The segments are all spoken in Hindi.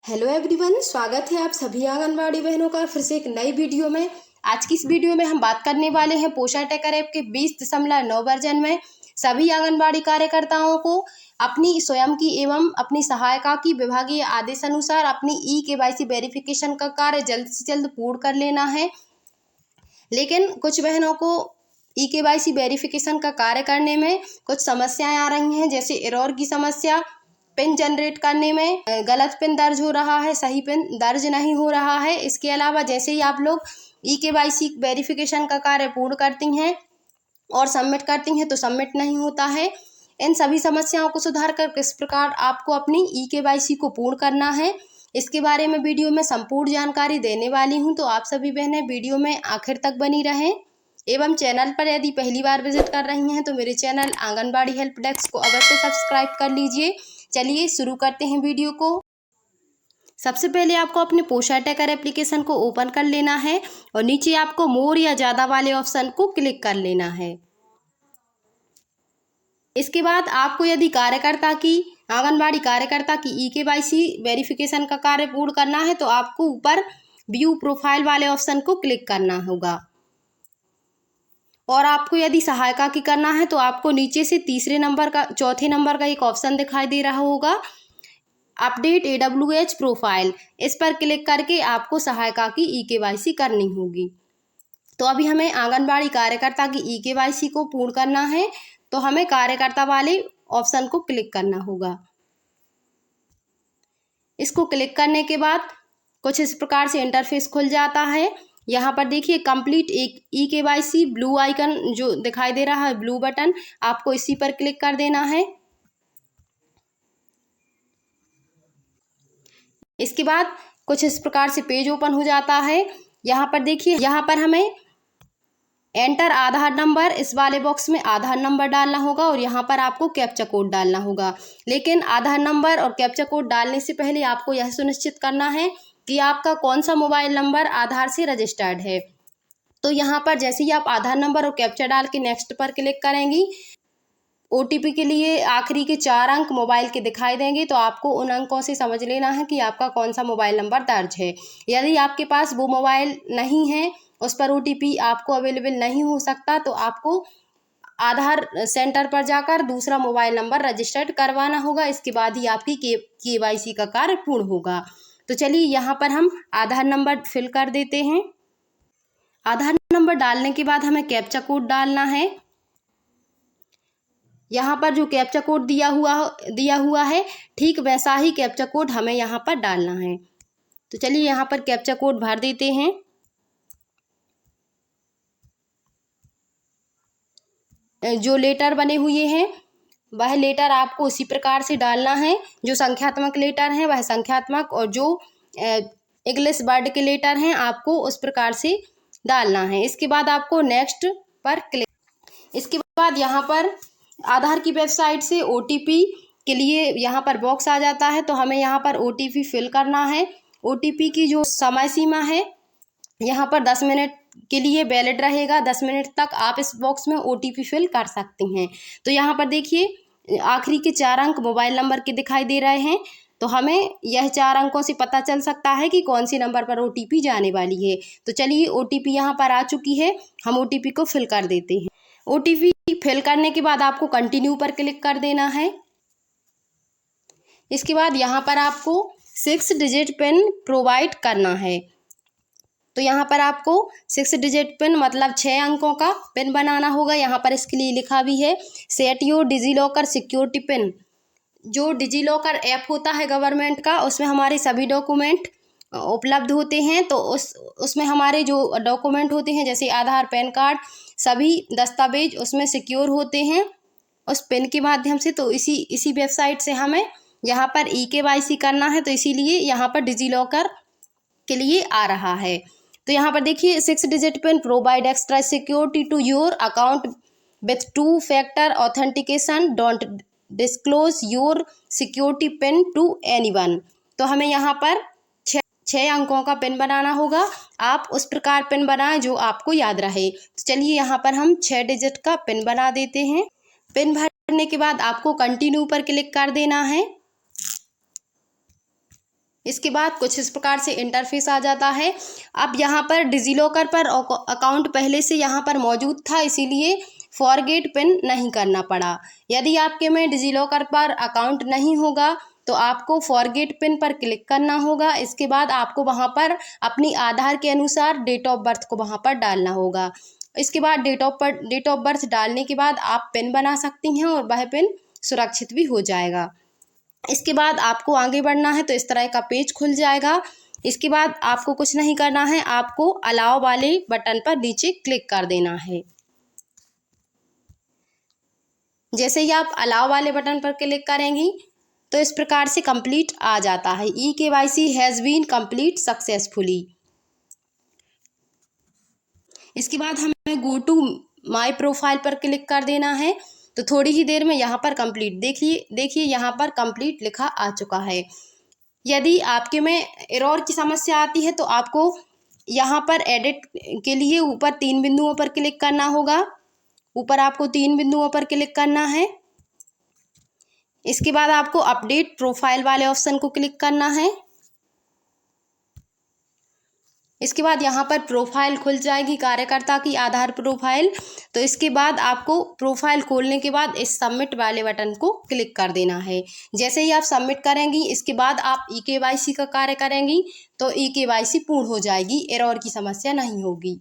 हेलो एवरीवन, स्वागत है आप सभी आंगनबाड़ी बहनों का फिर से एक नई वीडियो में। आज की इस वीडियो में हम बात करने वाले हैं पोषण ट्रैकर ऐप के 20.9 वर्जन में सभी आंगनबाड़ी कार्यकर्ताओं को अपनी स्वयं की एवं अपनी सहायिका की विभागीय आदेश अनुसार अपनी ई-केवाईसी वेरिफिकेशन का कार्य जल्द से जल्द पूर्ण कर लेना है। लेकिन कुछ बहनों को ई-केवाईसी वेरिफिकेशन का कार्य करने में कुछ समस्याएं आ रही हैं, जैसे एरर की समस्या, पिन जनरेट करने में गलत पिन दर्ज हो रहा है, सही पिन दर्ज नहीं हो रहा है। इसके अलावा जैसे ही आप लोग ई-केवाईसी वेरिफिकेशन का कार्य पूर्ण करती हैं और सबमिट करती हैं तो सबमिट नहीं होता है। इन सभी समस्याओं को सुधार कर किस प्रकार आपको अपनी ई-केवाईसी को पूर्ण करना है, इसके बारे में वीडियो में संपूर्ण जानकारी देने वाली हूं। तो आप सभी बहनें वीडियो में आखिर तक बनी रहें एवं चैनल पर यदि पहली बार विजिट कर रही हैं तो मेरे चैनल आंगनबाड़ी हेल्प डेस्क को अवश्य सब्सक्राइब कर लीजिए। चलिए शुरू करते हैं वीडियो को। सबसे पहले आपको अपने पोषण ट्रैकर एप्लीकेशन को ओपन कर लेना है और नीचे आपको मोर या ज़्यादा वाले ऑप्शन को क्लिक कर लेना है। इसके बाद आपको यदि आंगनबाड़ी कार्यकर्ता की ई-केवाईसी वेरिफिकेशन का कार्य पूर्ण करना है तो आपको ऊपर व्यू प्रोफाइल वाले ऑप्शन को क्लिक करना होगा। और आपको यदि सहायिका की करना है तो आपको नीचे से चौथे नंबर का एक ऑप्शन दिखाई दे रहा होगा, अपडेट AWH प्रोफाइल। इस पर क्लिक करके आपको सहायिका की ई-केवाईसी करनी होगी। तो अभी हमें आंगनबाड़ी कार्यकर्ता की ई-केवाईसी को पूर्ण करना है तो हमें कार्यकर्ता वाले ऑप्शन को क्लिक करना होगा। इसको क्लिक करने के बाद कुछ इस प्रकार से इंटरफेस खुल जाता है। यहाँ पर देखिए कंप्लीट ई-केवाईसी ब्लू आइकन जो दिखाई दे रहा है, ब्लू बटन, आपको इसी पर क्लिक कर देना है। इसके बाद कुछ इस प्रकार से पेज ओपन हो जाता है। यहाँ पर देखिए, यहाँ पर हमें एंटर आधार नंबर, इस वाले बॉक्स में आधार नंबर डालना होगा और यहाँ पर आपको कैप्चा कोड डालना होगा। लेकिन आधार नंबर और कैप्चा कोड डालने से पहले आपको यह सुनिश्चित करना है कि आपका कौन सा मोबाइल नंबर आधार से रजिस्टर्ड है। तो यहाँ पर जैसे ही आप आधार नंबर और कैप्चा डाल के नेक्स्ट पर क्लिक करेंगी, OTP के लिए आखिरी के 4 अंक मोबाइल के दिखाई देंगे। तो आपको उन अंकों से समझ लेना है कि आपका कौन सा मोबाइल नंबर दर्ज है। यदि आपके पास वो मोबाइल नहीं है, उस पर OTP आपको अवेलेबल नहीं हो सकता, तो आपको आधार सेंटर पर जाकर दूसरा मोबाइल नंबर रजिस्टर्ड करवाना होगा। इसके बाद ही आपकी केवाईसी का कार्य पूर्ण होगा। तो चलिए यहाँ पर हम आधार नंबर फिल कर देते हैं। आधार नंबर डालने के बाद हमें कैप्चा कोड डालना है। यहाँ पर जो कैप्चा कोड दिया हुआ है, ठीक वैसा ही कैप्चा कोड हमें यहाँ पर डालना है। तो चलिए यहाँ पर कैप्चा कोड भर देते हैं। जो लेटर बने हुए हैं वह लेटर आपको उसी प्रकार से डालना है। जो संख्यात्मक लेटर हैं वह संख्यात्मक, और जो इंग्लिश वर्ड के लेटर हैं आपको उस प्रकार से डालना है। इसके बाद आपको नेक्स्ट पर क्लिक। इसके बाद यहाँ पर आधार की वेबसाइट से OTP के लिए यहाँ पर बॉक्स आ जाता है, तो हमें यहाँ पर OTP फिल करना है। OTP की जो समय सीमा है यहाँ पर 10 मिनट के लिए वैलिड रहेगा। 10 मिनट तक आप इस बॉक्स में OTP फिल कर सकती हैं। तो यहाँ पर देखिए आखिरी के 4 अंक मोबाइल नंबर के दिखाई दे रहे हैं, तो हमें यह 4 अंकों से पता चल सकता है कि कौन सी नंबर पर OTP जाने वाली है। तो चलिए OTP यहाँ पर आ चुकी है, हम OTP को फिल कर देते हैं। OTP फिल करने के बाद आपको कंटिन्यू पर क्लिक कर देना है। इसके बाद यहाँ पर आपको 6 डिजिट पिन प्रोवाइड करना है। तो यहाँ पर आपको 6 डिजिट पिन मतलब 6 अंकों का पिन बनाना होगा। यहाँ पर इसके लिए लिखा भी है, set your DigiLocker security pin. जो डिजीलॉकर ऐप होता है गवर्नमेंट का, उसमें हमारे सभी डॉक्यूमेंट उपलब्ध होते हैं। तो उसमें हमारे जो डॉक्यूमेंट होते हैं जैसे आधार, पैन कार्ड, सभी दस्तावेज उसमें सिक्योर होते हैं उस पिन के माध्यम से। तो इसी वेबसाइट से हमें यहाँ पर ई-केवाईसी करना है, तो इसीलिए यहाँ पर डिजीलॉकर के लिए आ रहा है। तो यहाँ पर देखिए 6 digit PIN provide extra security to your account with 2 factor authentication, don't disclose your security PIN to anyone. तो हमें यहाँ पर 6 अंकों का पिन बनाना होगा। आप उस प्रकार पिन बनाएं जो आपको याद रहे। तो चलिए यहाँ पर हम 6 डिजिट का पिन बना देते हैं। पिन भरने के बाद आपको कंटिन्यू पर क्लिक कर देना है। इसके बाद कुछ इस प्रकार से इंटरफेस आ जाता है। अब यहाँ पर डिजीलॉकर पर अकाउंट पहले से यहाँ पर मौजूद था, इसीलिए फॉरगेट पिन नहीं करना पड़ा। यदि आपके में डिजीलॉकर पर अकाउंट नहीं होगा तो आपको फॉरगेट पिन पर क्लिक करना होगा। इसके बाद आपको वहाँ पर अपनी आधार के अनुसार डेट ऑफ बर्थ को वहाँ पर डालना होगा। इसके बाद डेट ऑफ बर्थ डालने के बाद आप पिन बना सकती हैं और वह पिन सुरक्षित भी हो जाएगा। इसके बाद आपको आगे बढ़ना है तो इस तरह का पेज खुल जाएगा। इसके बाद आपको कुछ नहीं करना है, आपको अलाउ वाले बटन पर नीचे क्लिक कर देना है। जैसे ही आप अलाउ वाले बटन पर क्लिक करेंगी तो इस प्रकार से कंप्लीट आ जाता है, eKYC has been complete successfully. इसके बाद हमें गो टू माई प्रोफाइल पर क्लिक कर देना है। तो थोड़ी ही देर में यहाँ पर कंप्लीट देखिए यहाँ पर कंप्लीट लिखा आ चुका है। यदि आपके में एरर की समस्या आती है तो आपको यहाँ पर एडिट के लिए ऊपर 3 बिंदुओं पर क्लिक करना होगा। ऊपर आपको 3 बिंदुओं पर क्लिक करना है। इसके बाद आपको अपडेट प्रोफाइल वाले ऑप्शन को क्लिक करना है। इसके बाद यहाँ पर प्रोफाइल खुल जाएगी, कार्यकर्ता की आधार प्रोफाइल। तो इसके बाद आपको प्रोफाइल खोलने के बाद इस सबमिट वाले बटन को क्लिक कर देना है। जैसे ही आप सबमिट करेंगी इसके बाद आप eKYC का कार्य करेंगी तो eKYC पूर्ण हो जाएगी, एरर की समस्या नहीं होगी।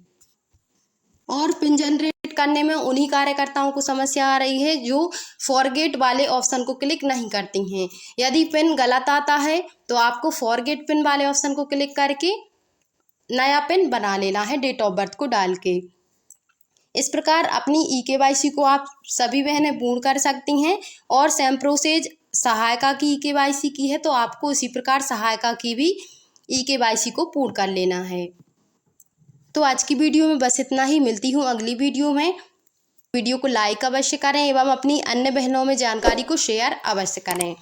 और पिन जनरेट करने में उन्हीं कार्यकर्ताओं को समस्या आ रही है जो फॉरगेट वाले ऑप्शन को क्लिक नहीं करती हैं। यदि पिन गलत आता है तो आपको फॉरगेट पिन वाले ऑप्शन को क्लिक करके नया पिन बना लेना है डेट ऑफ बर्थ को डाल के। इस प्रकार अपनी eKYC को आप सभी बहनें पूर्ण कर सकती हैं। और सेम प्रोसेस सहायिका की eKYC की है तो आपको इसी प्रकार सहायिका की भी eKYC को पूर्ण कर लेना है। तो आज की वीडियो में बस इतना ही, मिलती हूँ अगली वीडियो में। वीडियो को लाइक अवश्य करें एवं अपनी अन्य बहनों में जानकारी को शेयर अवश्य करें।